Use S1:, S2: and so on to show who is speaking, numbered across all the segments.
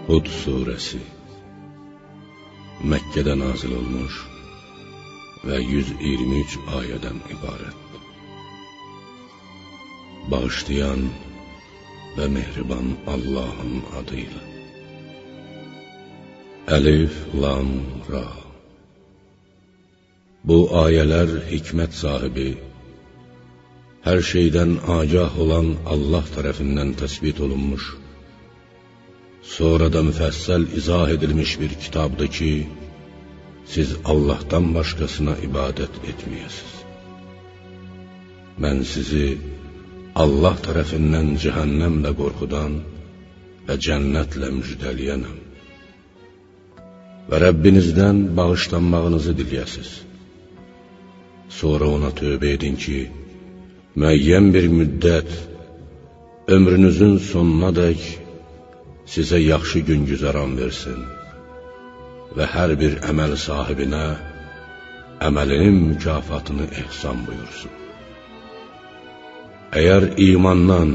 S1: Hud suresi Məkkədə nazil olmuş və 123 ayədən ibarət. Bağışlayan və mehriban Allahın adıyla. Əlif, Lam, Ra. Bu ayələr hikmət sahibi, hər şeydən agah olan Allah tərəfindən təsbit olunmuş, sonra da müfəssəl izah edilmiş bir kitabdır ki, siz Allahdan başqasına ibadət etməyəsiniz. Mən sizi Allah tərəfindən cəhənnəmlə qorxudan və cənnətlə müjdəliyənəm. Və Rəbbinizdən bağışlanmağınızı diləyəsiniz. Sonra ona tövbə edin ki, müəyyən bir müddət, ömrünüzün sonuna dək sizə yaxşı gün güzəran versin və hər bir əməl sahibinə əməlinin mükafatını ehsan buyursun. Əgər imandan,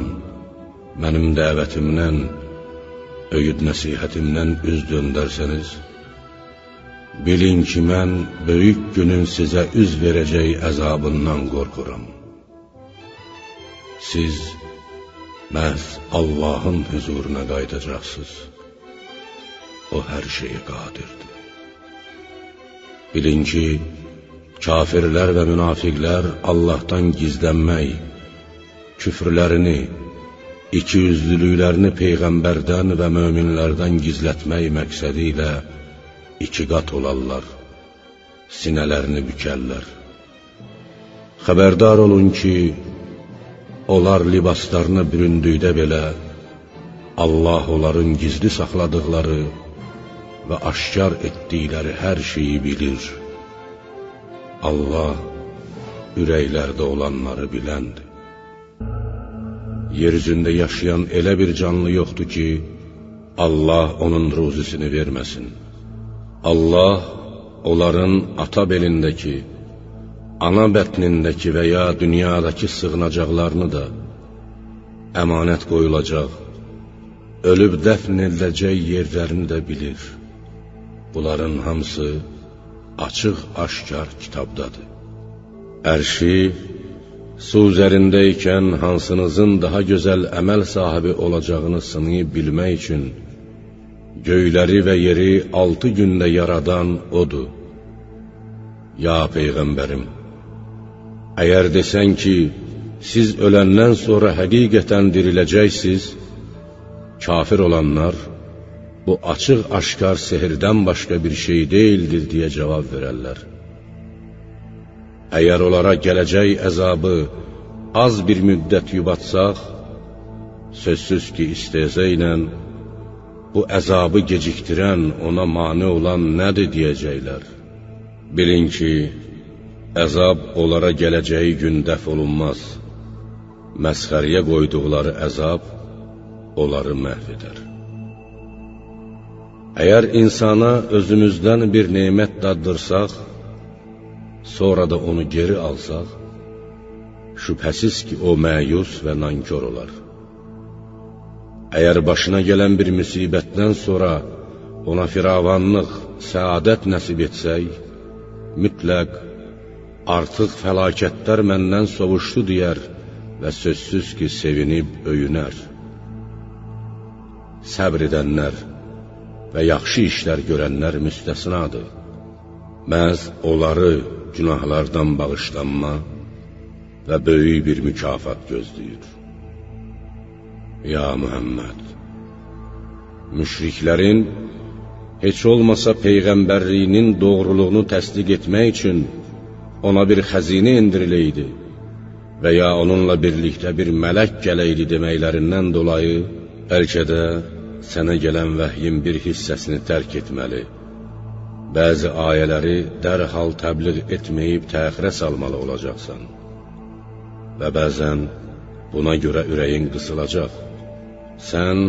S1: mənim dəvətimdən, öyüd nəsihətimdən üz döndərsəniz, bilin ki, mən böyük günün sizə üz verəcək əzabından qorxuram. Siz məhz Allahın huzuruna qayıdacaqsınız. O hər şeyə qadirdir. Bilin ki, kafirlər və münafiqlər Allahdan gizlənmək, küfrlərini, ikiyüzlülüklərini Peyğəmbərdən və möminlərdən gizlətmək məqsədi ilə iki qat olarlar, sinələrini bükərlər. Xəbərdar olun ki, onlar libaslarını büründükdə belə Allah onların gizli saxladıqları və aşkar etdikləri hər şeyi bilir. Allah ürəklərdə olanları biləndir. Yer üzündə yaşayan elə bir canlı yoxdur ki, Allah onun ruzisini verməsin. Allah onların ata belindəki, ana bətnindəki və ya dünyadakı sığınacaqlarını da əmanət qoyulacaq, ölüb dəfn ediləcək yerlərini də bilir. Bunların hamısı açıq-aşkar kitabdadır. Ərşi, su üzərindəykən hansınızın daha gözəl əməl sahibi olacağını sınayıb bilmək üçün göyləri və yeri 6 gündə yaradan O'dur. Ya Peyğəmbərim, əgər desən ki, siz öləndən sonra həqiqətən diriləcəksiniz, kafir olanlar, bu açıq-aşkar sehirdən başqa bir şey deyildir deyə cavab verərlər. Əgər onlara gələcək əzabı az bir müddət yubatsaq, sözsüz ki, istehza ilə bu əzabı gecikdirən, ona mane olan nədir deyəcəklər. Bilin ki, əzab onlara gələcəyi gün dəf olunmaz. Məsxəriyə qoyduqları əzab onları məhv edər. Əgər insana özümüzdən bir nemət daddırsaq, sonra da onu geri alsaq, şübhəsiz ki, o məyus və nankör olar. Əgər başına gələn bir müsibətdən sonra ona firavanlıq, səadət nəsib etsək, mütləq artıq fəlakətlər məndən sovuşdu deyər və sözsüz ki, sevinib öyünər. Səbr edənlər və yaxşı işlər görənlər müstəsnadır. Məhz onları günahlardan bağışlanma və böyük bir mükafat gözləyir. Ya Muhammed, müşriklərin heç olmasa Peyğəmbərliyinin doğruluğunu təsdiq etmək üçün ona bir xəzinə indiriləydi və ya onunla birlikdə bir mələk gələydi deməklərindən dolayı, bəlkə də sənə gələn vəhyin bir hissəsini tərk etməli, bəzi ayələri dərhal təbliğ etməyib təxirə salmalı olacaqsan və bəzən buna görə ürəyin qısılacaq. Sən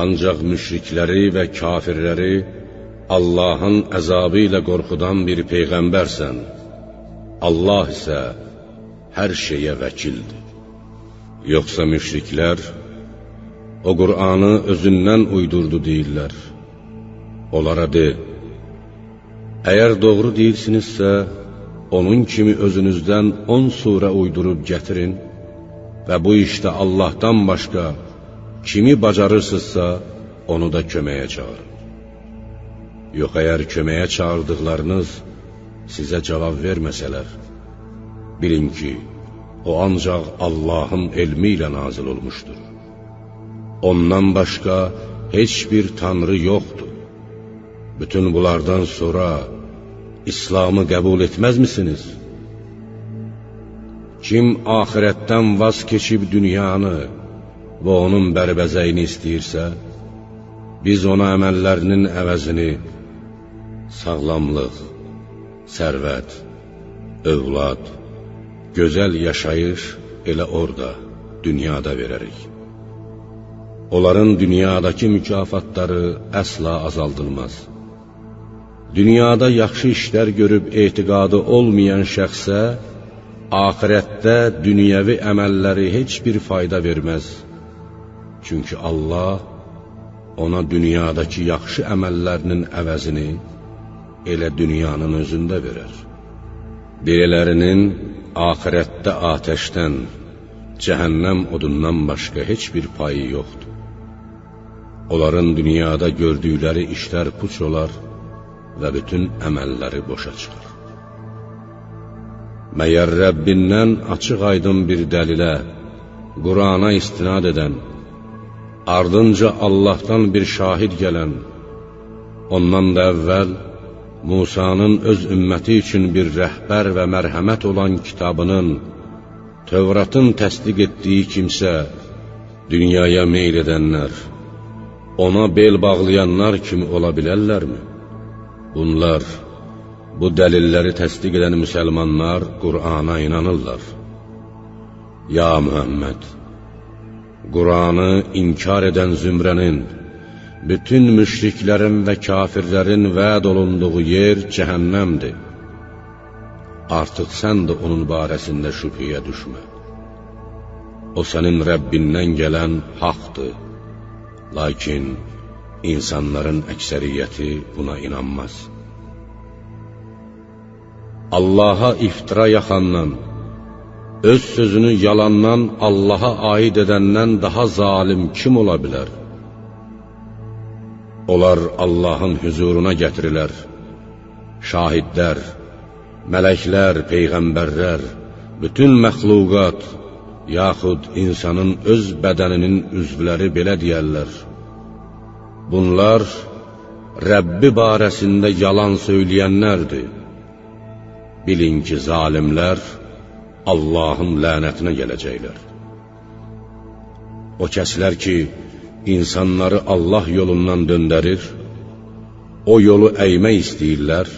S1: ancaq müşrikləri və kafirləri Allahın əzabı ilə qorxudan bir Peyğəmbərsən. Allah isə hər şeyə vəkildir. Yoxsa müşriklər O Qur'anı özündən uydurdu deyirlər. Onlara de, əgər doğru deyirsinizsə, onun kimi özünüzdən 10 surə uydurub gətirin və bu işdə Allahdan başqa kimi bacarırsınızsa, onu da köməyə çağırın. Yox, əgər köməyə çağırdıqlarınız sizə cavab verməsələr, bilin ki, o ancaq Allahın elmi ilə nazil olmuşdur. Ondan başqa heç bir tanrı yoxdur. Bütün bunlardan sonra İslamı qəbul etməzmisiniz? Kim axirətdən vaz keçib dünyanı və onun bərbəzəyini istəyirsə, biz ona əməllərinin əvəzini sağlamlıq, sərvət, övlad, gözəl yaşayış elə orada, dünyada verərik. Onların dünyadakı mükafatları əsla azaldılmaz. Dünyada yaxşı işlər görüb etiqadı olmayan şəxsə, axirətdə dünyəvi əməlləri heç bir fayda verməz. Çünki Allah ona dünyadakı yaxşı əməllərinin əvəzini elə dünyanın özündə verər. Belələrinin axirətdə atəşdən, cəhənnəm odundan başqa heç bir payı yoxdur. Onların dünyada gördükləri işlər puç olar və bütün əməlləri boşa çıxır. Məyər Rəbbindən açıq aydın bir dəlilə, Qur'ana istinad edən, ardınca Allahdan bir şahid gələn, ondan da əvvəl Musanın öz ümməti üçün bir rəhbər və mərhəmət olan kitabının, Tövratın təsdiq etdiyi kimsə, dünyaya meyl edənlər, ona bel bağlayanlar kimi ola bilərlərmi? Bunlar, bu dəlilləri təsdiq edən müsəlmanlar Qur'ana inanırlar. Ya Muhammed, Qur'anı inkar edən zümrənin, bütün müşriklərin və kafirlərin vəd olunduğu yer cəhənnəmdir. Artıq sən də onun barəsində şübhəyə düşmə. O sənin Rəbbindən gələn haqdır, lakin insanların əksəriyyəti buna inanmaz. Allaha iftira yaxandan, öz sözünü yalandan Allaha aid edəndən daha zalim kim ola bilər? Onlar Allahın huzuruna gətirilər, şahidlər, mələklər, peyğəmbərlər, bütün məxluqat, yaxud insanın öz bədəninin üzvləri belə deyərlər. Bunlar Rəbbi barəsində yalan söyləyənlərdir. Bilin ki, zalimlər Allahın lənətinə gələcəklər. O kəslər ki, insanları Allah yolundan döndərir, o yolu əymək istəyirlər,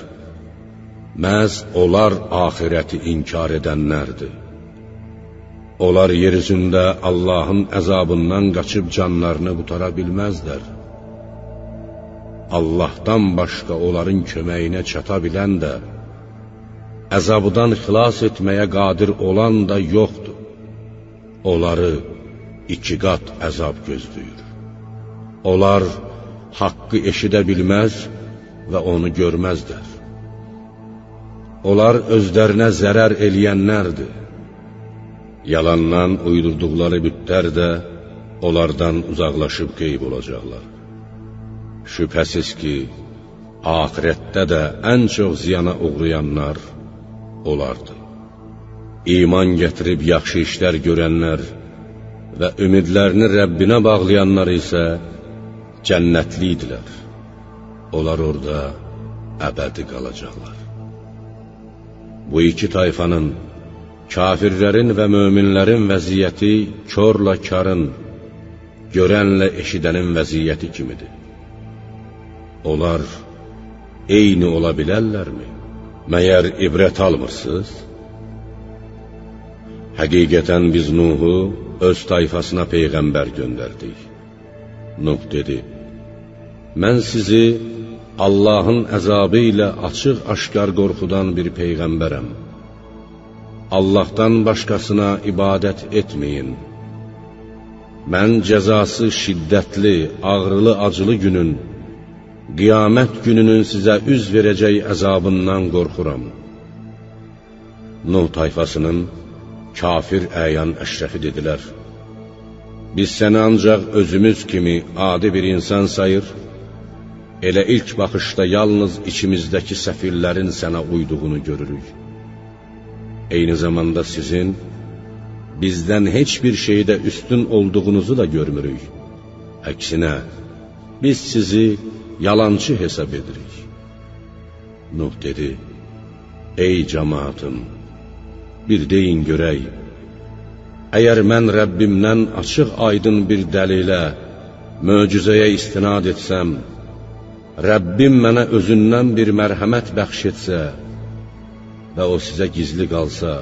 S1: məhz onlar axirəti inkar edənlərdir. Onlar yer üzündə Allahın əzabından qaçıb canlarını qutara bilməzlər. Allahdan başqa onların köməyinə çata bilən də, əzabdan xilas etməyə qadir olan da yoxdur. Onları 2 qat əzab gözləyir. Onlar haqqı eşidə bilməz və onu görməzlər. Onlar özlərinə zərər eləyənlərdir. Yalandan uydurduqları bütlər də onlardan uzaqlaşıb qeyb olacaqlar. Şübhəsiz ki, axirətdə də ən çox ziyana uğrayanlar onlardır. İman gətirib yaxşı işlər görənlər və ümidlərini Rəbbinə bağlayanlar isə cənnətlidirlər. Onlar orada əbədi qalacaqlar. Bu iki tayfanın, kafirlərin və möminlərin vəziyyəti körlə karın, görənlə eşidənin vəziyyəti kimidir. Onlar eyni ola bilərlərmi? Məyər ibrət almırsınız? Həqiqətən biz Nuhu öz tayfasına peyğəmbər göndərdik. Nuh dedi, mən sizi Allahın əzabı ilə açıq-aşkar qorxudan bir peyğəmbərəm. Allahdan başqasına ibadət etməyin. mən cəzası şiddətli, ağrılı, acılı günün, qiyamət gününün sizə üz verəcək əzabından qorxuram. Nuh tayfasının kafir əyan əşrəfi dedilər: biz səni ancaq özümüz kimi adi bir insan sayır, elə ilk baxışda yalnız içimizdəki səfirlərin sənə uyduğunu görürük. Eyni zamanda sizin bizdən heç bir şeydə üstün olduğunuzu da görmürük. Əksinə, biz sizi yalancı hesab edirik. Nuh dedi: ey cəmaatım, bir deyin görək, əgər mən Rəbbimdən açıq aydın bir dəlilə, möcüzəyə istinad etsəm, Rəbbim mənə özündən bir mərhəmət bəxş etsə və o sizə gizli qalsa,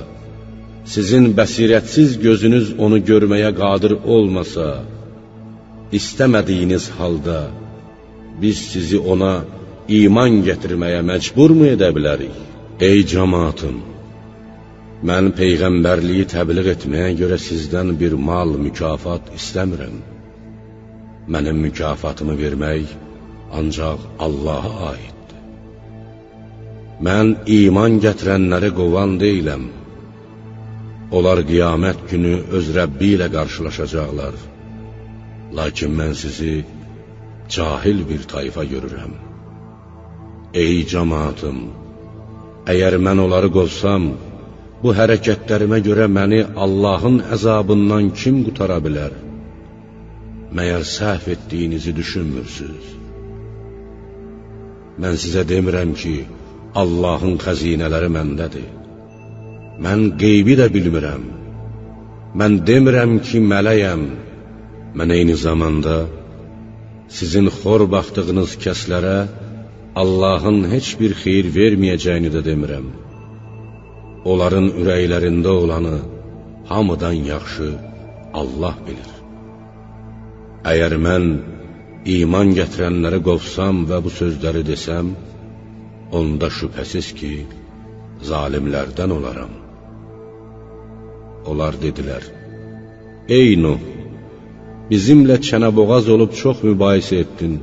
S1: sizin bəsirətsiz gözünüz onu görməyə qadir olmasa, istəmədiyiniz halda biz sizi ona iman gətirməyə məcburmu edə bilərik? Ey cəmaatım, mən peyğəmbərliyi təbliğ etməyə görə sizdən bir mal, mükafat istəmirəm. Mənim mükafatımı vermək ancaq Allaha aiddir. Mən iman gətirənləri qovan deyiləm. Onlar qiyamət günü öz Rəbbi ilə qarşılaşacaqlar. Lakin mən sizi cahil bir tayfa görürəm. Ey cəmaatım, əgər mən onları qovsam, bu hərəkətlərimə görə məni Allahın əzabından kim qutara bilər? Məyər səhv etdiyinizi düşünmürsünüz? Mən sizə demirəm ki, Allahın xəzinələri məndədir. Mən qeybi də bilmirəm. Mən demirəm ki, mələyəm. Mən eyni zamanda sizin xor baxdığınız kəslərə Allahın heç bir xeyir verməyəcəyini də demirəm. Onların ürəklərində olanı hamıdan yaxşı Allah bilir. Əgər mən iman gətirənləri qovsam və bu sözləri desəm, onda şübhəsiz ki, zalimlərdən olaram. Onlar dedilər: ey Nuh, bizimlə çənəboğaz olub çox mübahisə etdin.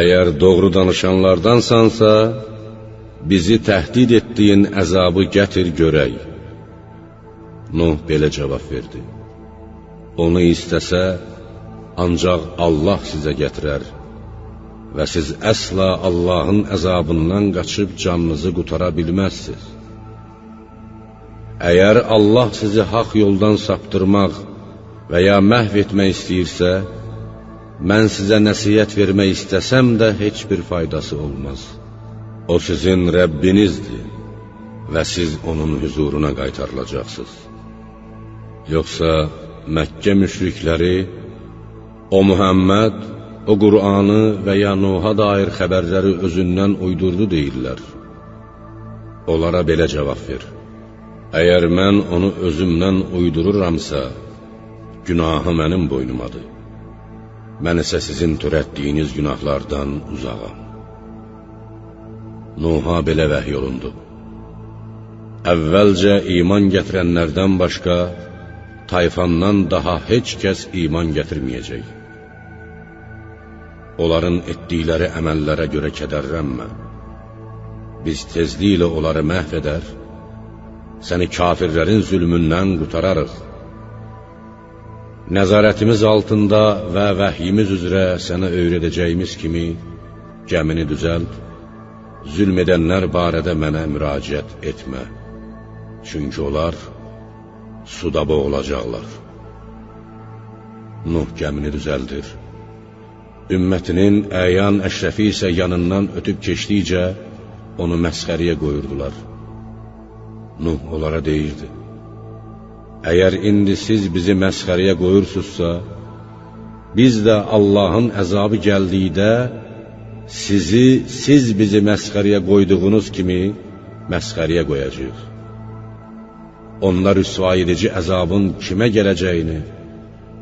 S1: Əgər doğru danışanlardansansa, bizi təhdid etdiyin əzabı gətir görək. Nuh belə cavab verdi: onu istəsə, ancaq Allah sizə gətirər və siz əsla Allahın əzabından qaçıb canınızı qutara bilməzsiniz. Əgər Allah sizi haqq yoldan saptırmaq və ya məhv etmək istəyirsə, mən sizə nəsihət vermək istəsəm də heç bir faydası olmaz. O sizin Rəbbinizdir və siz onun huzuruna qaytarılacaqsınız. Yoxsa Məkkə müşrikləri, o Muhammed, o Qur'anı və ya Nuh'a dair xəbərləri özündən uydurdu deyirlər. Onlara belə cavab ver: əgər mən onu özümdən uydururamsa, günahı mənim boynumadır. Mən isə sizin törətdiyiniz günahlardan uzağam. Nuh'a belə vəhy olundu: əvvəlcə iman gətirənlərdən başqa, tayfandan daha heç kəs iman gətirməyəcək. Onların etdikləri əməllərə görə kədərlənmə. Biz tezliklə onları məhv edər, səni kafirlərin zülmündən qutararıq. Nəzarətimiz altında və vəhyimiz üzrə sənə öyrədəcəyimiz kimi gəmini düzəlt, zülm edənlər barədə mənə müraciət etmə. Çünki onlar suda boğulacaqlar. Nuh gəmini düzəldir. Ümmətinin əyan əşrəfi isə yanından ötüb keçdikcə onu məsxəriyə qoyurdular. Nuh onlara deyirdi: əgər indi siz bizi məsxəriyə qoyursunuzsa, biz də Allahın əzabı gəldikdə siz bizi məsxəriyə qoyduğunuz kimi məsxəriyə qoyacağıq. Onlar rüsva edici əzabın kimə gələcəyini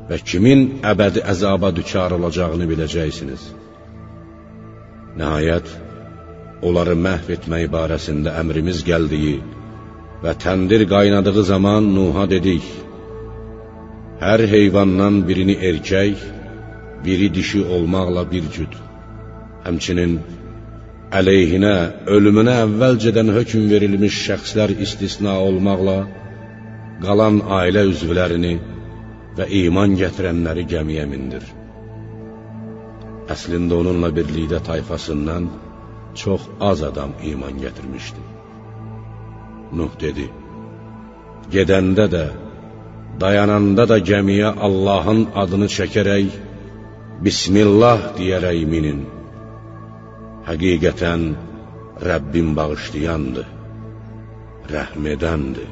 S1: və kimin əbədi əzaba düçar olacağını biləcəksiniz. Nəhayət, onları məhv etmək barəsində əmrimiz gəldiyi və təndir qaynadığı zaman Nuh'a dedik: Hər heyvandan birini erkək, biri dişi olmaqla bir cüd. Həmçinin əleyhinə, ölümünə əvvəlcədən hökm verilmiş şəxslər istisna olmaqla, qalan ailə üzvlərini və iman gətirənləri gəmiyə mindir. Əslində onunla birlikdə tayfasından çox az adam iman gətirmişdi. Nuh dedi, gedəndə də, dayananda da gəmiyə Allahın adını çəkərək, Bismillah deyərək minin. Həqiqətən Rəbbim bağışlayandır, rəhm edəndir.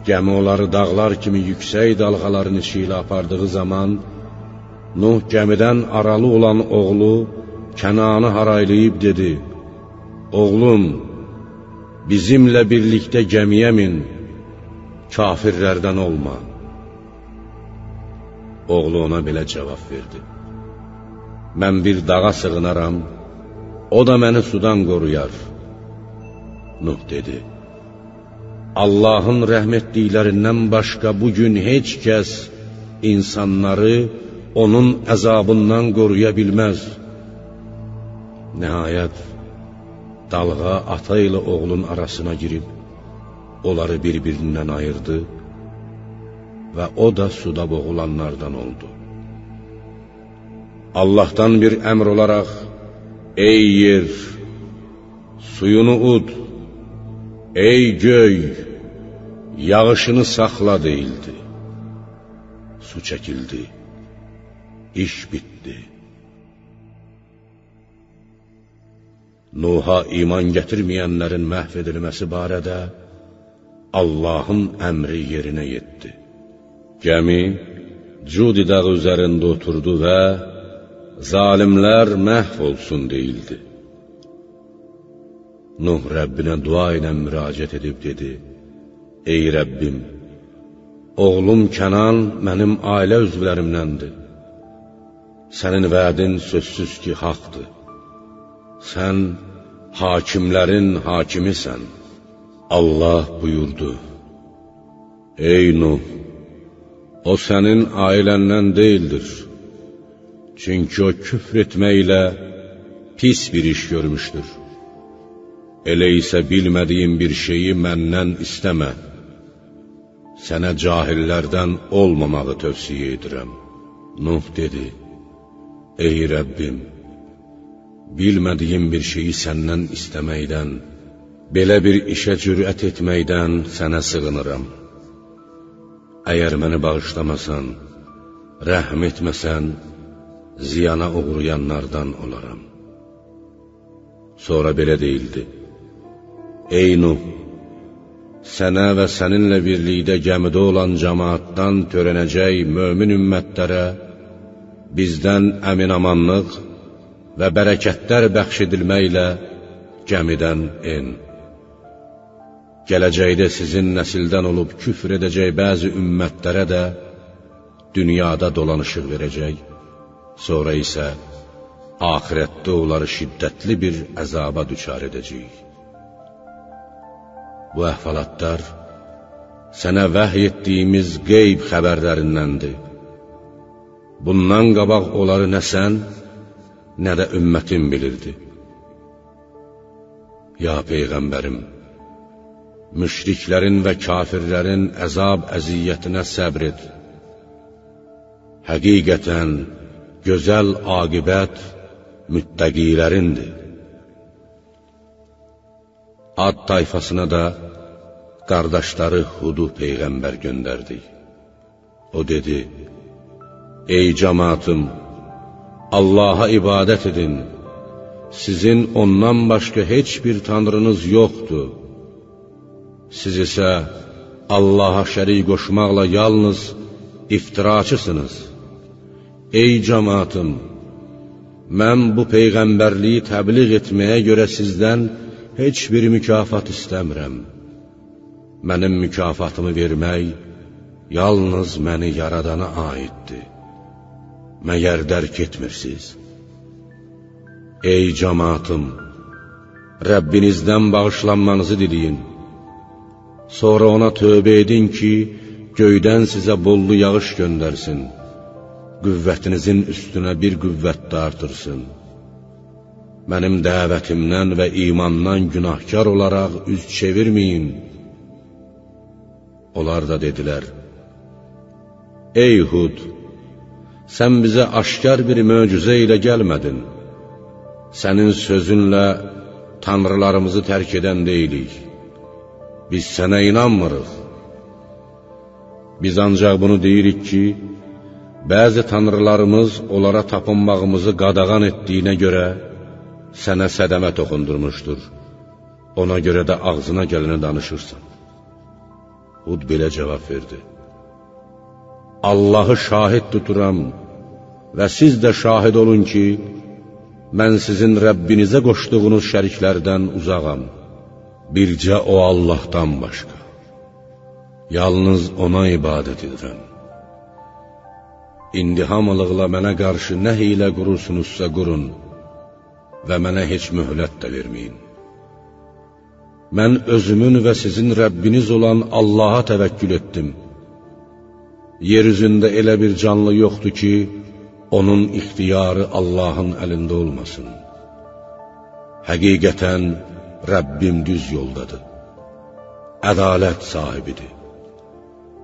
S1: Gəmi onları dağlar kimi yüksək dalğaların içi ilə apardığı zaman, Nuh gəmidən aralı olan oğlu Kənanı haraylayıb dedi, oğlum, bizimlə birlikdə gəmiyə min, kafirlərdən olma. Oğlu ona belə cavab verdi, mən bir dağa sığınaram, o da məni sudan qoruyar. Nuh dedi, Allahın rəhm etdiklərindən başqa bugün heç kəs insanları onun əzabından qoruya bilməz. Nəhayət, dalğa ata ilə oğlun arasına girib, onları bir-birindən ayırdı və o da suda boğulanlardan oldu. Allahdan bir əmr olaraq, ey yer, suyunu ud, ey göy, yağışını saxla deyildi. Su çəkildi, iş bitdi. Nuh'a iman gətirməyənlərin məhv edilməsi barədə Allahın əmri yerinə yetdi. Gəmi Cudi dağı üzərində oturdu və zalimlər məhv olsun deyildi. Nuh Rəbbinə dua ilə müraciət edib dedi, ey Rəbbim, oğlum Kənan mənim ailə üzvlərimdəndir. Sənin vədin sözsüz ki, haqdır. Sən hakimlərin hakimisən. Allah buyurdu, ey Nuh, o sənin ailəndən deyildir. Çünki o küfr etməklə pis bir iş görmüşdür. Elə isə bilmədiyin bir şeyi məndən istəmə. Sənə cahillərdən olmamağı tövsiyə edirəm. Nuh dedi, ey Rəbbim, bilmədiyim bir şeyi səndən istəməkdən, belə bir işə cürət etməkdən sənə sığınıram. Əgər məni bağışlamasan, rəhm etməsən, ziyana uğrayanlardan olaram. Sonra belə deyildi, ey Nuh, sənə və səninlə birlikdə gəmidə olan cəmaatdan törənəcək mömin ümmətlərə bizdən əminamanlıq və bərəkətlər bəxş edilməklə gəmidən en. Gələcəkdə sizin nəsildən olub küfr edəcək bəzi ümmətlərə də dünyada dolanışıq verəcək, sonra isə axirətdə onları şiddətli bir əzaba düçar edəcəyik. Bu əhvalatlar sənə vəhy etdiyimiz qeyb xəbərlərindəndir. Bundan qabaq onları nə sən, nə də ümmətin bilirdi. Ya Peyğəmbərim, müşriklərin və kafirlərin əzab əziyyətinə səbr et. Həqiqətən gözəl aqibət müttəqilərindir. Ad tayfasına da qardaşları Hudu Peyğəmbər göndərdik. O dedi, ey cəmaatım, Allaha ibadət edin, sizin ondan başqa heç bir tanrınız yoxdur. Siz isə Allaha şərik qoşmaqla yalnız iftiraçısınız. Ey cəmaatım, mən bu Peyğəmbərliyi təbliğ etməyə görə sizdən heç bir mükafat istəmirəm. Mənim mükafatımı vermək yalnız məni yaradana aiddir. Məgər dərk etmirsiniz? Ey cəmaatım, Rəbbinizdən bağışlanmanızı diləyin. Sonra ona tövbə edin ki, göydən sizə bollu yağış göndərsin, qüvvətinizin üstünə bir qüvvət də artırsın. Mənim dəvətimdən və imandan günahkar olaraq üz çevirməyin. Onlar da dedilər, ey Hud, sən bizə aşkar bir möcüzə ilə gəlmədin. Sənin sözünlə tanrılarımızı tərk edən deyilik. Biz sənə inanmırıq. Biz ancaq bunu deyirik ki, bəzi tanrılarımız onlara tapınmağımızı qadağan etdiyinə görə sənə sədəmə toxundurmuşdur. Ona görə də ağzına gələni danışırsan. Hud belə cavab verdi. Allahı şahid tuturam və siz də şahid olun ki, mən sizin Rəbbinizə qoşduğunuz şəriklərdən uzağam. Bircə o Allahdan başqa. Yalnız ona ibadət edirəm. İndi hamılıqla mənə qarşı nə hiylə qurursunuzsa qurun və mənə heç möhlət də verməyin. Mən özümün və sizin Rəbbiniz olan Allaha təvəkkül etdim. Yer üzündə elə bir canlı yoxdur ki, onun ixtiyarı Allahın əlində olmasın. Həqiqətən Rəbbim düz yoldadır. Ədalət sahibidir.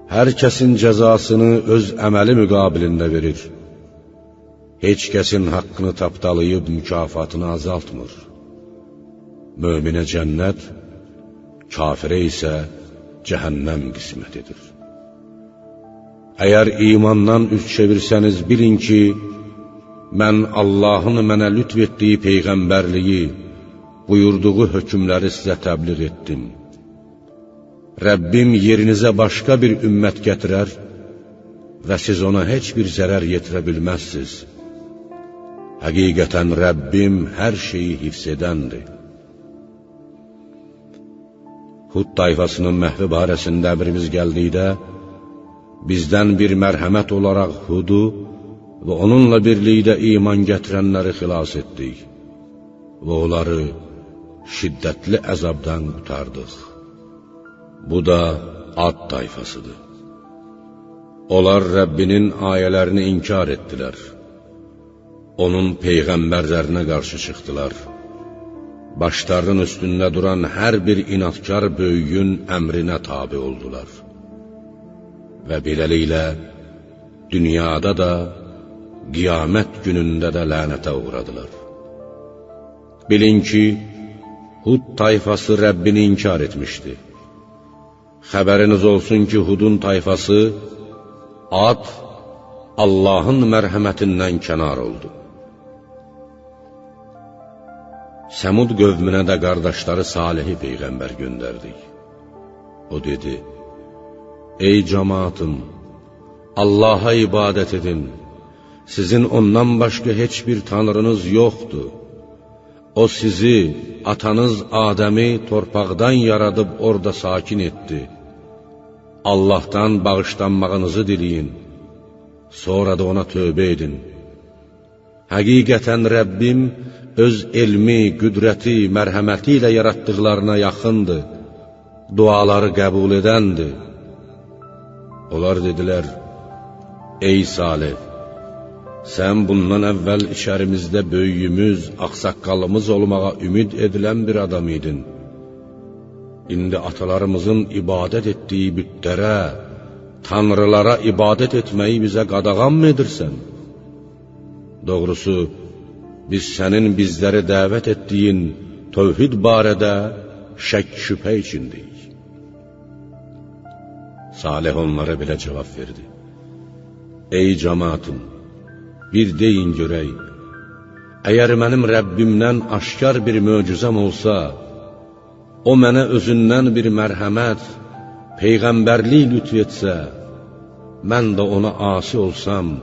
S1: Hər kəsin cəzasını öz əməli müqabilində verir. Heç kəsin haqqını tapdalayıb mükafatını azaltmır. Möminə cənnət, kafirə isə cəhənnəm qismətidir. Əgər imandan üz çevirsəniz, bilin ki, mən Allahın mənə lütf etdiyi peyğəmbərliyi, buyurduğu hökmləri sizə təbliğ etdim. Rəbbim yerinizə başqa bir ümmət gətirər və siz ona heç bir zərər yetirə bilməzsiniz. Həqiqətən Rəbbim hər şeyi hifz edəndir. Hud tayfasının məhvi barəsində əmrimiz gəldikdə, bizdən bir mərhəmət olaraq Hudu və onunla birlikdə iman gətirənləri xilas etdik və onları şiddətli əzabdan qurtardıq. Bu da Ad tayfasıdır. Onlar Rəbbinin ayələrini inkar etdilər. Onun peyğəmbərlərinə qarşı çıxdılar. Başlarının üstündə duran hər bir inadkar böyüyün əmrinə tabi oldular. Və beləliklə, dünyada da, qiyamət günündə də lənətə uğradılar. Bilin ki, Hud tayfası Rəbbini inkar etmişdi. Xəbəriniz olsun ki, Hudun tayfası, Ad, Allahın mərhəmətindən kənar oldu. Səmud qövmünə də qardaşları Salihi peyğəmbər göndərdik. O dedi, ey cəmaatım, Allaha ibadət edin, sizin ondan başqa heç bir tanrınız yoxdur. O sizi, atanız Adəmi torpaqdan yaradıb orada sakin etdi. Allahdan bağışlanmağınızı diləyin, sonra da ona tövbə edin. Həqiqətən Rəbbim öz elmi, qüdrəti, mərhəməti ilə yaratdıqlarına yaxındır, duaları qəbul edəndir. Onlar dedilər, ey Salih, sən bundan əvvəl içərimizdə böyüyümüz, ağsaqqalımız olmağa ümid edilən bir adam idin. İndi atalarımızın ibadət etdiyi bütlərə, tanrılara ibadət etməyi bizə qadağan mı edirsən? Doğrusu, biz sənin bizləri dəvət etdiyin tövhid barədə şək şübhə içindik. Salih onlara belə cavab verdi. Ey cəmaatım, bir deyin görək, əgər mənim Rəbbimdən aşkar bir möcüzəm olsa, o mənə özündən bir mərhəmət, peyğəmbərlik lütf etsə, mən də ona asi olsam,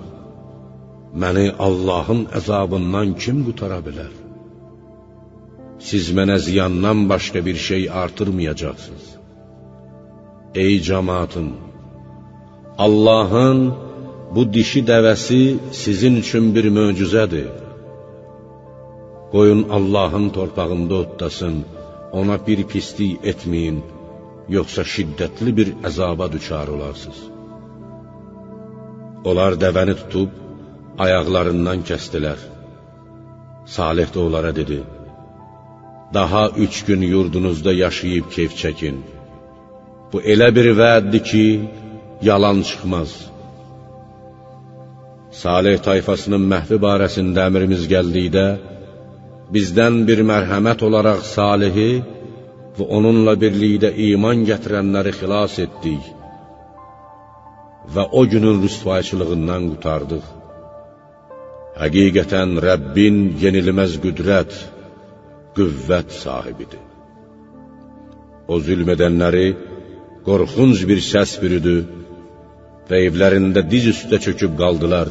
S1: məni Allahın əzabından kim qutara bilər? Siz mənə ziyandan başqa bir şey artırmayacaqsınız. Ey cəmaatım, Allahın bu dişi dəvəsi sizin üçün bir möcüzədir. Qoyun Allahın torpağında otlasın, ona bir pislik etməyin, yoxsa şiddətli bir əzaba düçar olarsınız. Onlar dəvəni tutub, ayaqlarından kəstilər. Salih də onlara dedi, daha 3 gün yurdunuzda yaşayıb keyf çəkin. Bu elə bir vəddir ki, yalan çıxmaz. Salih tayfasının məhvi barəsində əmrimiz gəldikdə, bizdən bir mərhəmət olaraq Salihi və onunla birlikdə iman gətirənləri xilas etdik və o günün rüsvayçılığından qutardıq. Həqiqətən Rəbbin yenilməz qüdrət, qüvvət sahibidir. O zülm edənləri qorxunc bir səs bürüdü və evlərində diz üstə çöküb qaldılar,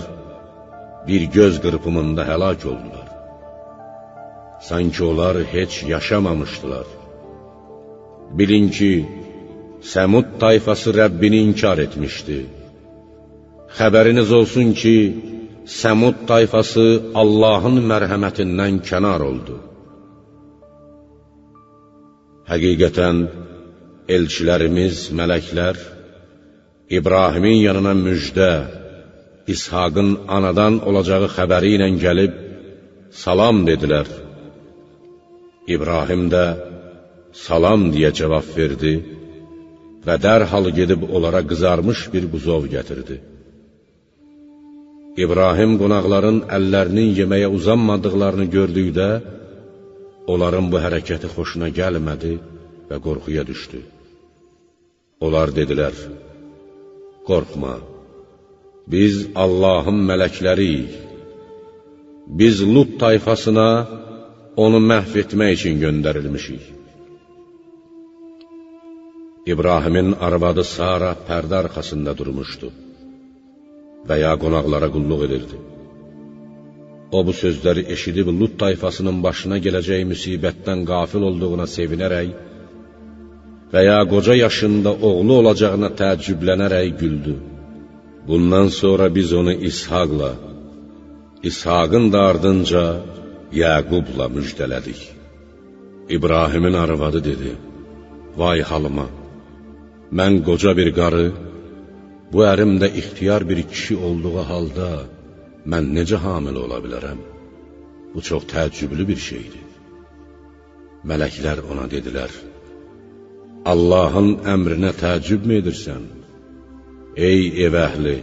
S1: bir göz qırpımında həlak oldular. Sanki onlar heç yaşamamışdılar. Bilin ki, Səmud tayfası Rəbbini inkar etmişdi. Xəbəriniz olsun ki, Səmud tayfası Allahın mərhəmətindən kənar oldu. Həqiqətən, elçilərimiz, mələklər, İbrahimin yanına müjdə, İshaqın anadan olacağı xəbəri ilə gəlib, salam dedilər. İbrahim də salam deyə cavab verdi və dərhal gedib onlara qızarmış bir buzov gətirdi. İbrahim qonaqların əllərinin yeməyə uzanmadıqlarını gördükdə, onların bu hərəkəti xoşuna gəlmədi və qorxuya düşdü. Onlar dedilər, qorxma, biz Allahın mələkləriyik. Biz Lut tayfasına onu məhv etmək üçün göndərilmişik. İbrahimin arvadı Sara pərdə arxasında durmuşdu və ya qonaqlara qulluq edirdi. O bu sözləri eşidib Lut tayfasının başına gələcək müsibətdən qafil olduğuna sevinərək və ya qoca yaşında oğlu olacağına təəccüblənərək güldü. Bundan sonra biz onu İshaqla, İshaqın da ardınca Yaqubla müjdələdik. İbrahimin arvadı dedi, vay halıma, mən qoca bir qarı, bu ərim də ixtiyar bir kişi olduğu halda mən necə hamil ola bilərəm? Bu çox təəccüblü bir şeydir. Mələklər ona dedilər, Allahın əmrinə təəccüb mü edirsən? Ey ev əhli,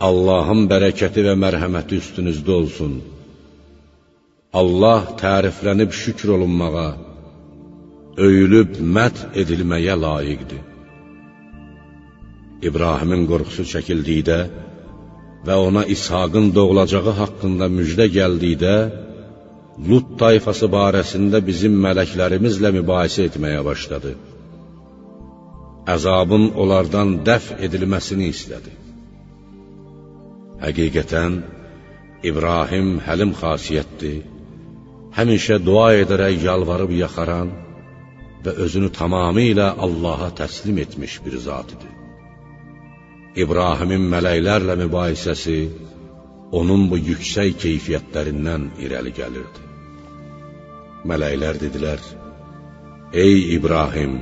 S1: Allahın bərəkəti və mərhəməti üstünüzdə olsun. Allah təriflənib şükr olunmağa, öyülüb məd edilməyə layiqdir. İbrahimin qorxusu çəkildikdə və ona İshaqın doğulacağı haqqında müjdə gəldikdə, Lut tayfası barəsində bizim mələklərimizlə mübahisə etməyə başladı. Əzabın onlardan dəf edilməsini istədi. Həqiqətən, İbrahim həlim xasiyyətli, həmişə dua edərək yalvarıb yaxaran və özünü tamamilə Allaha təslim etmiş bir zat idi. İbrahimin mələklərlə mübahisəsi onun bu yüksək keyfiyyətlərindən irəli gəlirdi. Mələklər dedilər, ey İbrahim,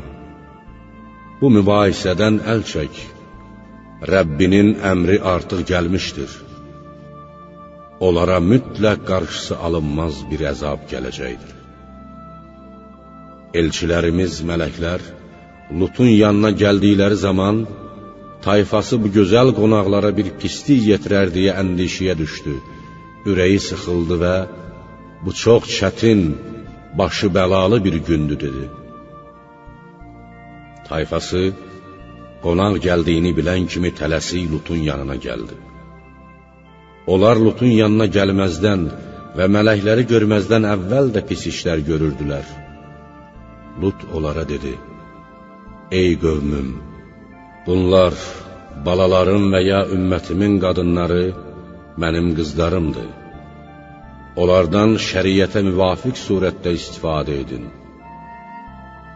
S1: bu mübahisədən əl çək, Rəbbinin əmri artıq gəlmişdir. Onlara mütləq qarşısı alınmaz bir əzab gələcəkdir. Elçilərimiz, mələklər, Lutun yanına gəldikləri zaman, tayfası bu gözəl qonaqlara bir pislik yetirər deyə əndişəyə düşdü, ürəyi sıxıldı və bu çox çətin, başı bəlalı bir gündür dedi. Tayfası, qonaq gəldiyini bilən kimi tələsik Lutun yanına gəldi. Onlar Lutun yanına gəlməzdən və mələkləri görməzdən əvvəl də pis işlər görürdülər. Lut onlara dedi, ey qövmüm, bunlar balalarım və ya ümmətimin qadınları mənim qızlarımdır. Onlardan şəriətə müvafiq surətdə istifadə edin.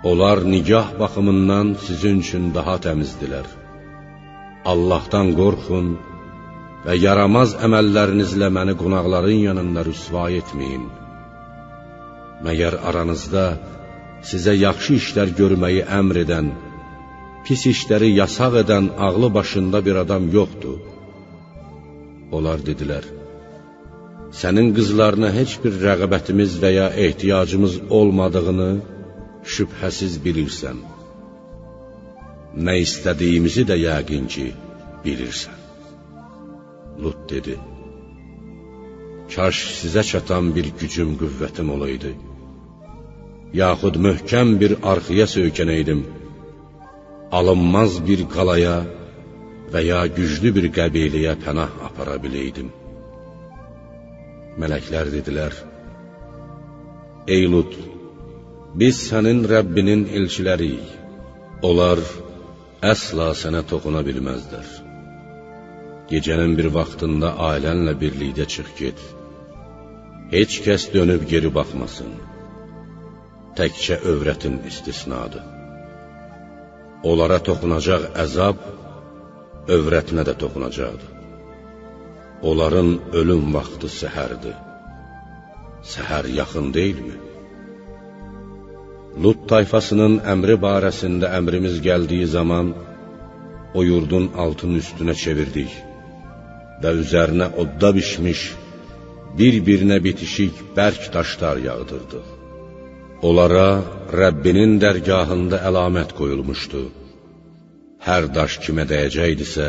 S1: Onlar nigah baxımından sizin üçün daha təmizdilər. Allahdan qorxun və yaramaz əməllərinizlə məni qonaqların yanında rüsva etməyin. Məgər aranızda sizə yaxşı işlər görməyi əmr edən, pis işləri yasaq edən ağlı başında bir adam yoxdur. Onlar dedilər: sənin qızlarına heç bir rəğbətimiz və ya ehtiyacımız olmadığını şübhəsiz bilirsən. Nə istədiyimizi də yəqin ki, bilirsən. Lut dedi: kaş sizə çatan bir gücüm, qüvvətim olaydı, yaxud möhkəm bir arxıya söykənəydim, alınmaz bir qalaya və ya güclü bir qəbiləyə pənah apara biləydim. Mələklər dedilər: ey Lut, biz sənin Rəbbinin elçiləriyik, onlar əsla sənə toxuna bilməzlər. Gecənin bir vaxtında ailənlə birlikdə çıx get, heç kəs dönüb geri baxmasın, təkcə övrətin istisnadır. Onlara toxunacaq əzab, övrətinə də toxunacaqdır. Onların ölüm vaxtı səhərdir. Səhər yaxın deyilmi? Lut tayfasının əmri barəsində əmrimiz gəldiyi zaman, o yurdun altını üstünə çevirdik və üzərinə odda bişmiş, bir-birinə bitişik bərk daşlar yağdırdıq. Onlara Rəbbinin dərgahında əlamət qoyulmuşdu. Hər daş kimə dəyəcəkdisə,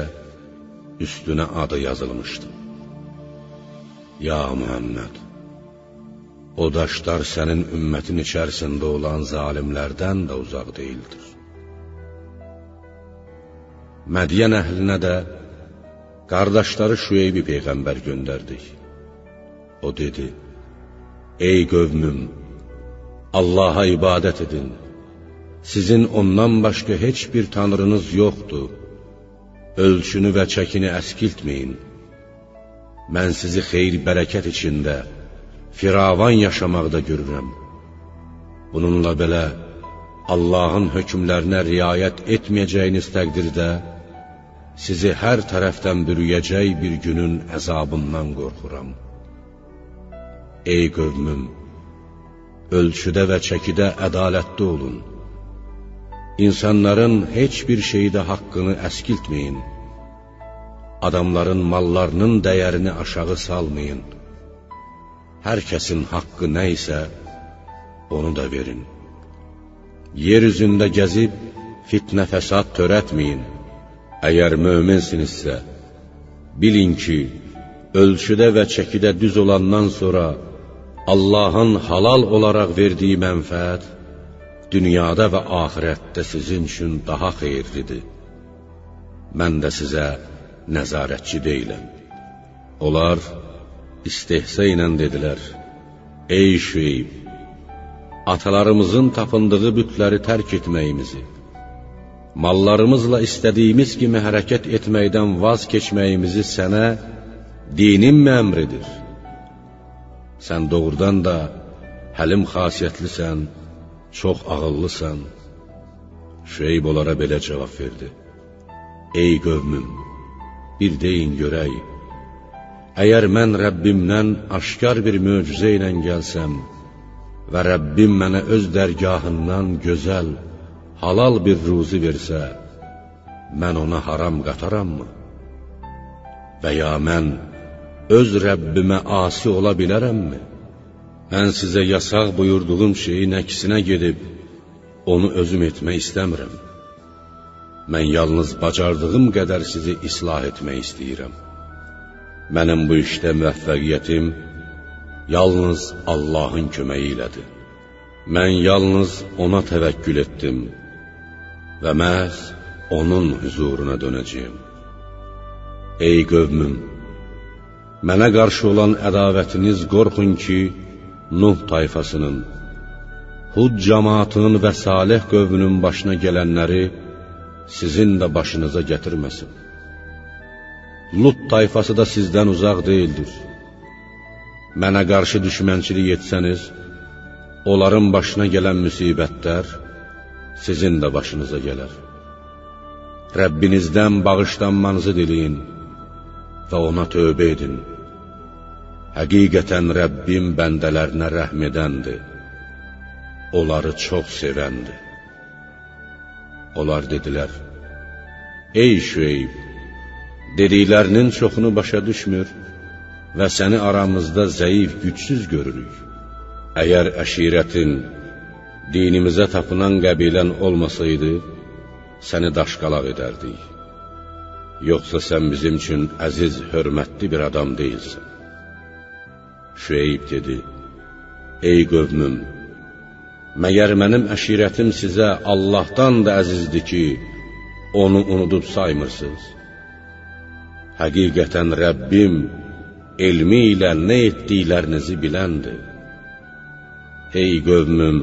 S1: üstünə adı yazılmışdı. Ya Muhammed, o daşlar sənin ümmətin içərisində olan zalimlərdən də uzaq deyildir. Mədiyən əhlinə də qardaşları Şüeybi peyğəmbər göndərdik. O dedi: ey qövmüm, Allaha ibadət edin, sizin ondan başqa heç bir tanrınız yoxdur, ölçünü və çəkini əskiltməyin. Mən sizi xeyir bərəkət içində, firavan yaşamaqda görürəm. Bununla belə, Allahın hökmlərinə riayət etməyəcəyiniz təqdirdə, sizi hər tərəfdən bürüyəcək bir günün əzabından qorxuram. Ey qövmüm, ölçüdə və çəkidə ədalətli olun. İnsanların heç bir şeydə haqqını əskiltməyin. Adamların mallarının dəyərini aşağı salmayın. Hər kəsin haqqı nə isə, onu da verin. Yer üzündə gəzib, fitnə fəsad törətməyin. Əgər möminsinizsə, bilin ki, ölçüdə və çəkidə düz olandan sonra, Allahın halal olaraq verdiyi mənfəət, dünyada və axirətdə sizin üçün daha xeyirlidir. Mən də sizə nəzarətçi deyiləm. Onlar istehza ilə dedilər: ey Şüeyb, atalarımızın tapındığı bütləri tərk etməyimizi, mallarımızla istədiyimiz kimi hərəkət etməkdən vaz keçməyimizi sənə dininmi əmr edir? Sən doğrudan da həlim xasiyyətlisən, çox ağıllısan. Şüeyb onlara belə cavab verdi: ey qövmüm, bir deyin görək, əgər mən Rəbbimdən aşkar bir möcüzə ilə gəlsəm və Rəbbim mənə öz dərgahından gözəl, halal bir ruzi versə, mən ona haram qatarammı? Və ya mən öz Rəbbimə asi ola bilərəmmi? Mən sizə yasaq buyurduğum şeyin əksinə gedib, onu özüm etmək istəmirəm. Mən yalnız bacardığım qədər sizi islah etmək istəyirəm. Mənim bu işdə müvəffəqiyyətim yalnız Allahın köməyi ilədir. Mən yalnız ona təvəkkül etdim və məhz onun huzuruna dönəcəyim. Ey qövmüm, mənə qarşı olan ədavətiniz qorxun ki, Nuh tayfasının, Hud cəmaatının və Salih qövmünün başına gələnləri sizin də başınıza gətirməsin. Lut tayfası da sizdən uzaq deyildir. Mənə qarşı düşmənçilik etsəniz, onların başına gələn müsibətlər sizin də başınıza gələr. Rəbbinizdən bağışlanmanızı diləyin və ona tövbə edin. Həqiqətən Rəbbim bəndələrinə rəhm edəndir, onları çox sevəndir. Onlar dedilər: ey Şüeyb, dediklərinin çoxunu başa düşmür və səni aramızda zəif, gücsüz görürük. Əgər əşirətin, dinimizə tapınan qəbilən olmasaydı, səni daşqalaq edərdik. Yoxsa sən bizim üçün əziz, hörmətli bir adam deyilsən. Şüeyb dedi, ey qövmüm, məgər mənim əşirətim sizə Allahdan da əzizdir ki, onu unudub saymırsınız? Həqiqətən Rəbbim elmi ilə nə etdiklərinizi biləndir. Ey qövmüm,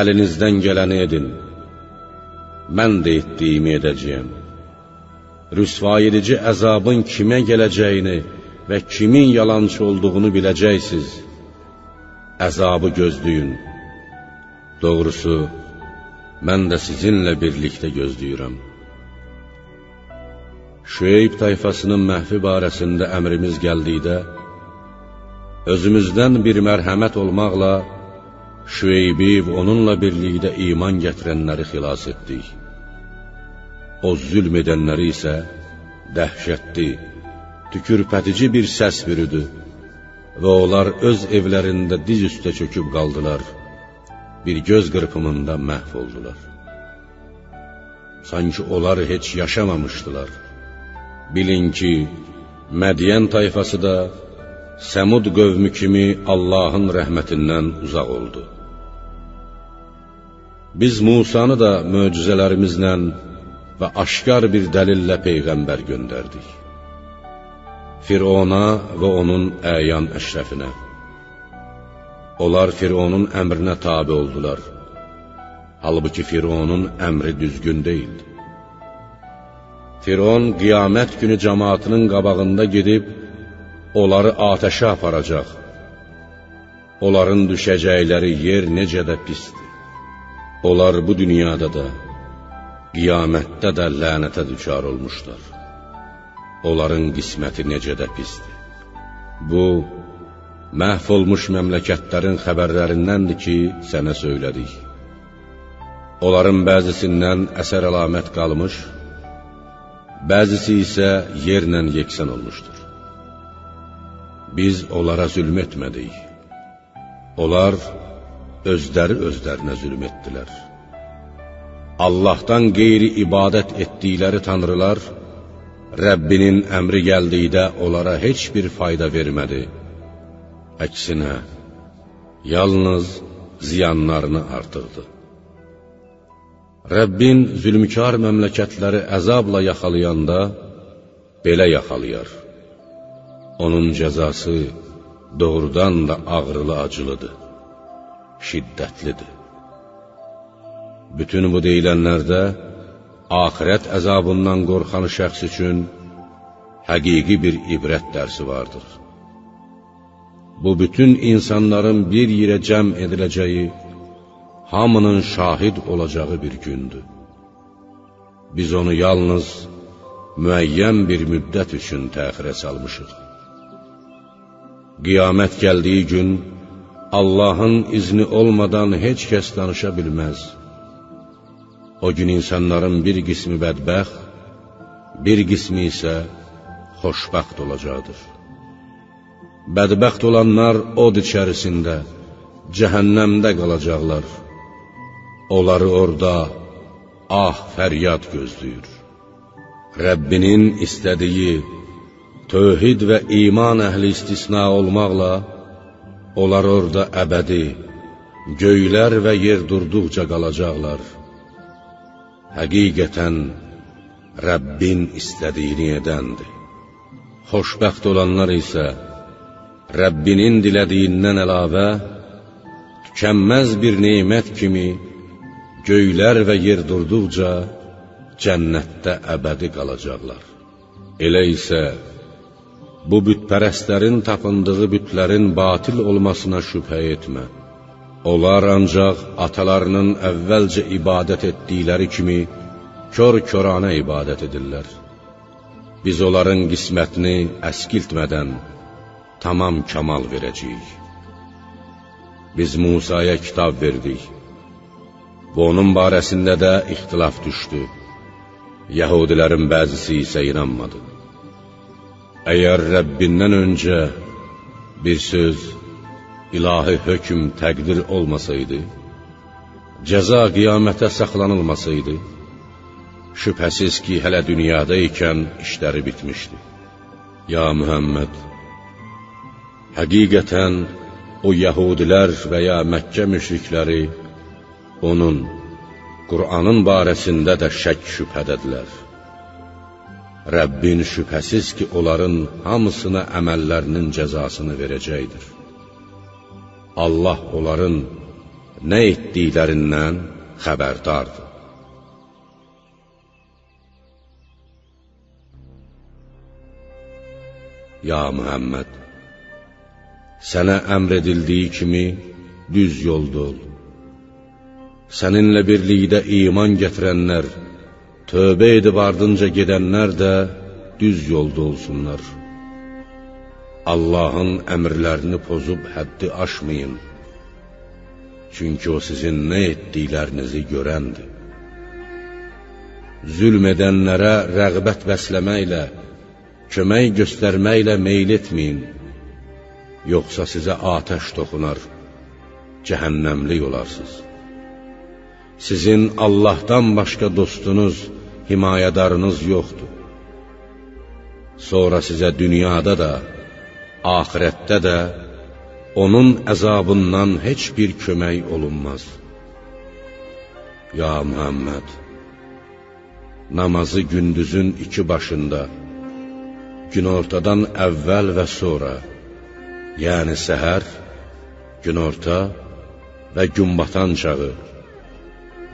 S1: əlinizdən gələni edin, mən də etdiyimi edəcəyəm. Rüsvayedici əzabın kimə gələcəyini və kimin yalançı olduğunu biləcəksiniz. Əzabı gözləyin. Doğrusu, mən də sizinlə birlikdə gözləyirəm. Şüeyb tayfasının məhvi barəsində əmrimiz gəldikdə, özümüzdən bir mərhəmət olmaqla Şüeybi və onunla birlikdə iman gətirənləri xilas etdik. O zülm edənləri isə dəhşətli, tükürpədici bir səs bürüdü və onlar öz evlərində diz üstə çöküb qaldılar, bir göz qırpımında məhv oldular. Sanki onlar heç yaşamamışdılar. Bilin ki, Mədiyən tayfası da Səmud qövmü kimi Allahın rəhmətindən uzaq oldu. Biz Musanı da möcüzələrimizlə və aşkar bir dəlillə Peyğəmbər göndərdik. Firona və onun əyan əşrəfinə. Onlar Fironun əmrinə tabi oldular. Halbuki Fironun əmri düzgün deyildi. Firon qiyamət günü cəmaatının qabağında gedib, onları atəşə aparacaq. Onların düşəcəkləri yer necə də pisdir. Onlar bu dünyada da, qiyamətdə də lənətə düçar olmuşlar. Onların qisməti necə də pisdir. Bu, məhv olmuş məmləkətlərin xəbərlərindəndir ki, sənə söylədik. Onların bəzisindən əsər əlamət qalmış, bəzisi isə yerlə yeksən olmuşdur. Biz onlara zülm etmədik. Onlar özlərinə zülm etdilər. Allahdan qeyri ibadət etdikləri tanrılar, Rəbbinin əmri gəldikdə onlara heç bir fayda vermədi. Əksinə, yalnız ziyanlarını artırdı. Rəbbin zülmkar məmləkətləri əzabla yaxalayanda, belə yaxalayar. Onun cəzası doğrudan da ağrılı-acılıdır, şiddətlidir. Bütün bu deyilənlərdə, axirət əzabından qorxan şəxs üçün həqiqi bir ibrət dərsi vardır. Bu bütün insanların bir yerə cəm ediləcəyi, hamının şahid olacağı bir gündür. Biz onu yalnız müəyyən bir müddət üçün təxirə salmışıq. Qiyamət gəldiyi gün, Allahın izni olmadan heç kəs danışa bilməz. O gün insanların bir qismi bədbəxt, bir qismi isə xoşbəxt olacaqdır. Bədbəxt olanlar od içərisində, cəhənnəmdə qalacaqlar. Onları orada fəryad gözləyir. Rəbbinin istədiyi, tövhid və iman əhli istisna olmaqla, onlar orada əbədi, göylər və yer durduqca qalacaqlar. Həqiqətən, Rəbbin istədiyini edəndir. Xoşbəxt olanlar isə, Rəbbinin dilədiyindən əlavə, tükənməz bir neymət kimi, göylər və yer durduqca, cənnətdə əbədi qalacaqlar. Elə isə, bu bütpərəstlərin tapındığı bütlərin batil olmasına şübhə etmə. Onlar ancaq atalarının əvvəlcə ibadət etdikləri kimi, kör-körənə ibadət edirlər. Biz onların qismətini əskiltmədən, tamam kamal verəcəyik. Biz Musaya kitab verdik və onun barəsində də ixtilaf düşdü. Yahudilərin bəzisi isə inanmadı. Əgər Rəbbindən öncə bir söz, ilahi hökm, təqdir olmasaydı, cəza qiyamətə saxlanılmasaydı, şübhəsiz ki, hələ dünyada ikən işləri bitmişdi. Ya Muhammed, həqiqətən o Yəhudilər və ya Məkkə müşrikləri onun, Qur'anın barəsində də şək şübhədədilər. Rəbbin şübhəsiz ki, onların hamısına əməllərinin cəzasını verəcəkdir. Allah onların nə etdiklərindən xəbərdardır. Ya Muhammed, sənə əmr edildiyi kimi düz yolda ol. Səninlə birlikdə iman gətirənlər, tövbə edib ardınca gedənlər də düz yolda olsunlar. Allahın əmrlərini pozub həddi aşmayın. Çünki o sizin nə etdiklərinizi görəndir. Zülm edənlərə rəğbət bəsləməklə, kömək göstərməklə meyl etməyin. Yoxsa sizə atəş toxunar, cəhənnəmlik olarsınız. Sizin Allahdan başqa dostunuz, himayədarınız yoxdur. Sonra sizə dünyada da, axirətdə də onun əzabından heç bir kömək olunmaz. Ya Muhammed, namazı gündüzün 2 başında, günortadan əvvəl və sonra, yəni səhər, günorta və günbatan çağı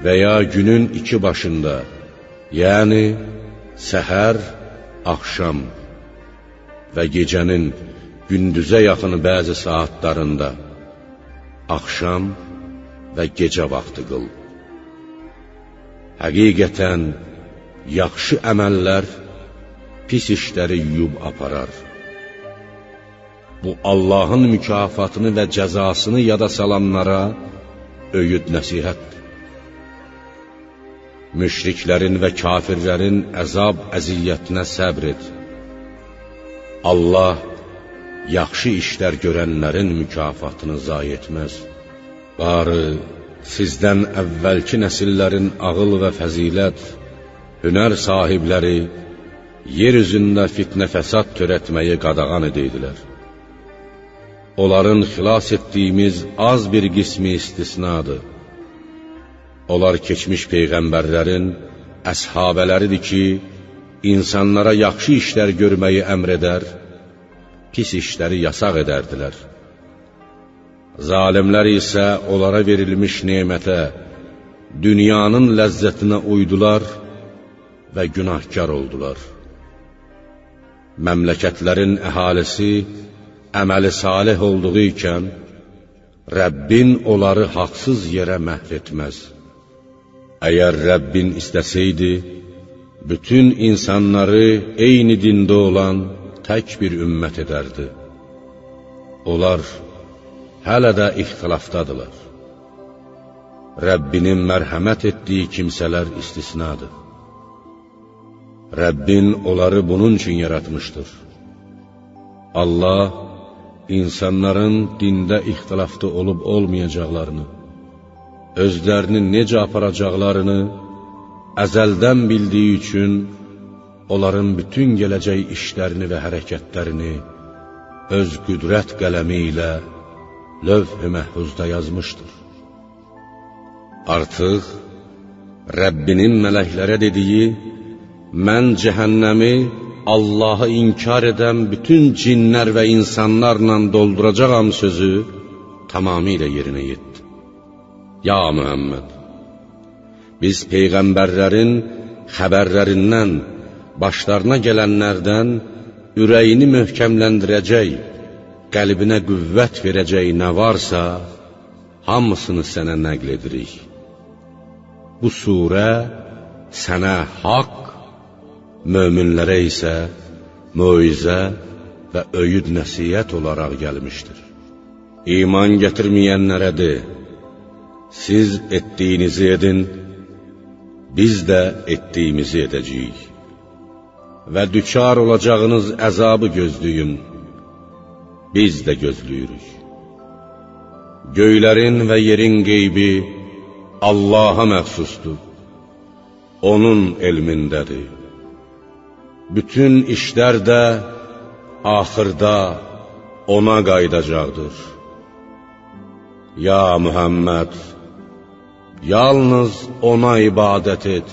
S1: və ya günün 2 başında, yəni səhər, axşam və gecənin gündüzə yaxın bəzi saatlarında, axşam və gecə vaxtı qıl. Həqiqətən, yaxşı əməllər pis işləri yuyub aparar. Bu, Allahın mükafatını və cəzasını yada salanlara öyüd nəsihətdir. Müşriklərin və kafirlərin əzab əziyyətinə səbr et. Allah yaxşı işlər görənlərin mükafatını zayi etməz. Barı sizdən əvvəlki nəsillərin ağıl və fəzilət, hünər sahibləri yer üzündə fitnə fəsad törətməyi qadağan edəydilər. Onların xilas etdiyimiz az bir qismi istisnadır. Onlar keçmiş peyğəmbərlərin əshabələridir ki, insanlara yaxşı işlər görməyi əmr edər, pis işləri yasaq edərdilər. Zalimlər isə onlara verilmiş nemətə, dünyanın ləzzətinə uydular və günahkar oldular. Məmləkətlərin əhalisi əməli salih olduğu ikən, Rəbbin onları haqsız yerə məhv etməz. Əgər Rəbbin istəsəydi, bütün insanları eyni dində olan tək bir ümmət edərdi. Onlar hələ də ixtilafdadılar. Rəbbinin mərhəmət etdiyi kimsələr istisnadır. Rəbbin onları bunun üçün yaratmışdır. Allah, insanların dində ixtilafda olub olmayacaqlarını, özlərini necə aparacaqlarını əzəldən bildiyi üçün onların bütün gələcək işlərini və hərəkətlərini öz qüdrət qələmi ilə lövh-i məhfuzda yazmışdır. Artıq Rəbbinin mələklərə dediyi, mən cəhənnəmi Allahı inkar edən bütün cinlər və insanlarla dolduracağam sözü tamamilə yerinə yetdi. Ya Muhammed, biz peyğəmbərlərin xəbərlərindən, başlarına gələnlərdən ürəyini möhkəmləndirəcək, qəlbinə qüvvət verəcək nə varsa, hamısını sənə nəql edirik. Bu surə sənə haqq, möminlərə isə möizə və öyüd nəsihət olaraq gəlmişdir. İman gətirməyənlərə de, siz etdiyinizi edin, biz də etdiyimizi edəcəyik. Və düçar olacağınız əzabı gözləyin, biz də gözləyirik. Göylərin və yerin qeybi Allaha məxsusdur, onun elmindədir. Bütün işlər də axırda ona qaydacaqdır. Ya Muhammed, yalnız ona ibadət et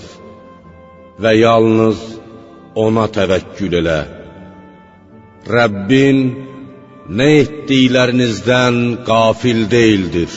S1: və yalnız ona təvəkkül elə. Rəbbin nə etdiklərinizdən qafil deyildir.